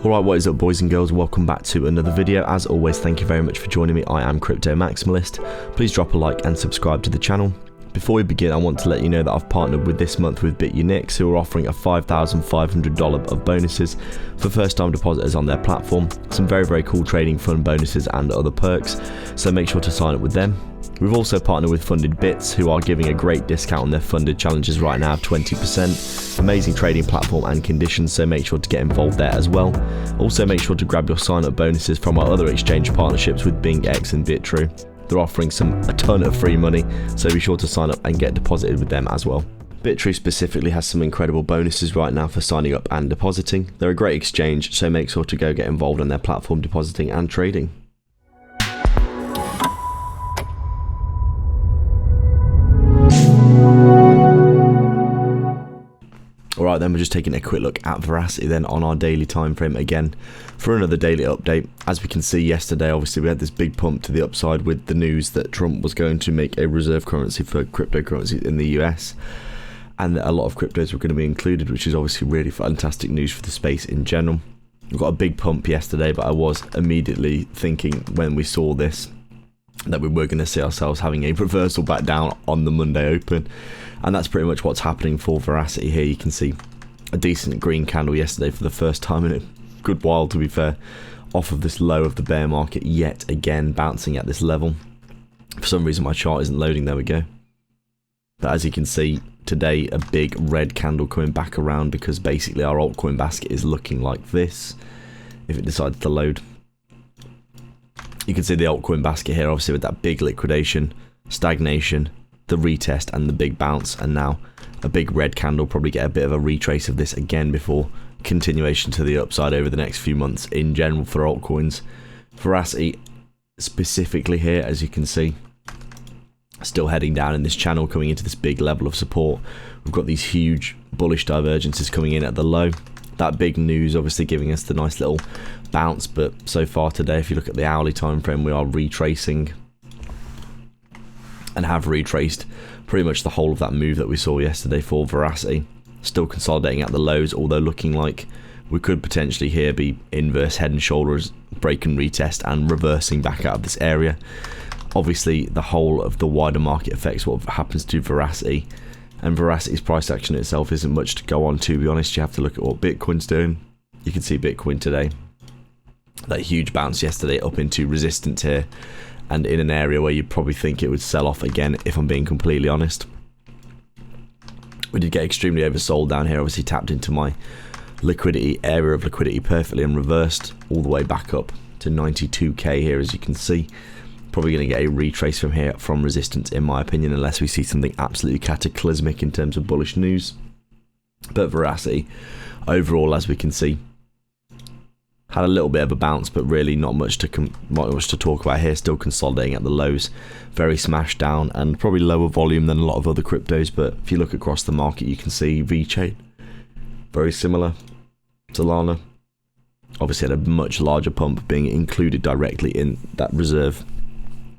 Alright, what is up boys and girls, welcome back to another video. As always, thank you very much for joining me. I am Crypto Maximalist. Please drop a like and subscribe to the channel. Before we begin, I want to let you know that I've partnered with this month with BitUnix, who are offering a $5,500 of bonuses for first time depositors on their platform. Some very cool trading fund bonuses and other perks, so make sure to sign up with them. We've also partnered with Funded Bits, who are giving a great discount on their funded challenges right now, 20%. Amazing trading platform and conditions, so make sure to get involved there as well. Also make sure to grab your sign up bonuses from our other exchange partnerships with BingX and Bitrue. They're offering a ton of free money, so be sure to sign up and get deposited with them as well. Bitrue specifically has some incredible bonuses right now for signing up and depositing. They're a great exchange, so make sure to go get involved on their platform depositing and trading. Alright then, we're just taking a quick look at Veracity then on our daily time frame again for another daily update. As we can see yesterday, obviously we had this big pump to the upside with the news that Trump was going to make a reserve currency for cryptocurrencies in the US, and that a lot of cryptos were going to be included, which is obviously really fantastic news for the space in general. We got a big pump yesterday, but I was immediately thinking when we saw this that we were going to see ourselves having a reversal back down on the Monday open, and that's pretty much what's happening for Veracity here. You can see a decent green candle yesterday for the first time in a good while, to be fair, off of this low of the bear market yet again, bouncing at this level. For some reason my chart isn't loading, there we go. But as you can see today, a big red candle coming back around because basically our altcoin basket is looking like this if it decides to load. You can see the altcoin basket here, obviously with that big liquidation, stagnation, the retest and the big bounce, and now a big red candle. Probably get a bit of a retrace of this again before continuation to the upside over the next few months in general for altcoins. Veracity specifically here, as you can see, still heading down in this channel, coming into this big level of support. We've got these huge bullish divergences coming in at the low. That big news obviously giving us the nice little bounce, but so far today, if you look at the hourly time frame, we are retracing and have retraced pretty much the whole of that move that we saw yesterday for Veracity. Still consolidating at the lows, although looking like we could potentially here be inverse head and shoulders, break and retest and reversing back out of this area. Obviously the whole of the wider market affects what happens to Veracity, and Veracity's price action itself isn't much to go on, to be honest. You have to look at what Bitcoin's doing. You can see Bitcoin today, that huge bounce yesterday up into resistance here, and in an area where you'd probably think it would sell off again, if I'm being completely honest. We did get extremely oversold down here, obviously tapped into my liquidity, area of liquidity perfectly, and reversed all the way back up to 92k here, as you can see. Probably going to get a retrace from here from resistance, in my opinion, unless we see something absolutely cataclysmic in terms of bullish news. But Veracity, overall, as we can see, had a little bit of a bounce, but really not much to talk about here. Still consolidating at the lows, very smashed down, and probably lower volume than a lot of other cryptos. But if you look across the market, you can see VeChain, very similar. Solana obviously had a much larger pump, being included directly in that reserve.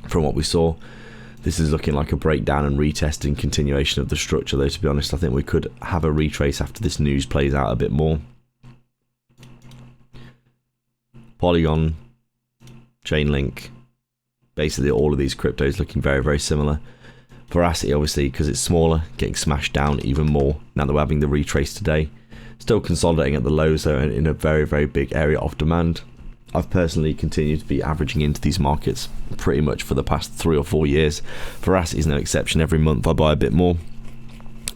From what we saw, this is looking like a breakdown and retesting continuation of the structure, though, to be honest. I think we could have a retrace after this news plays out a bit more. Polygon, Chainlink, basically all of these cryptos looking very similar. Veracity, obviously, because it's smaller, getting smashed down even more now that we're having the retrace today. Still consolidating at the lows, though, and in a very big area of demand. I've personally continued to be averaging into these markets pretty much for the past 3 or 4 years. Veracity is no exception. Every month I buy a bit more.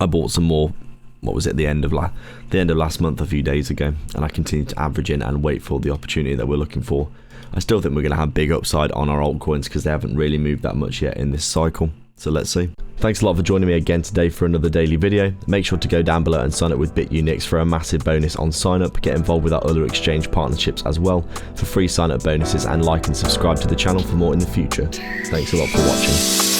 I bought some more, what was it, the end of last month, a few days ago, and I continue to average in and wait for the opportunity that we're looking for. I still think we're going to have big upside on our altcoins because they haven't really moved that much yet in this cycle. So let's see. Thanks a lot for joining me again today for another daily video. Make sure to go down below and sign up with BitUnix for a massive bonus on sign up. Get involved with our other exchange partnerships as well for free sign up bonuses, and like and subscribe to the channel for more in the future. Thanks a lot for watching.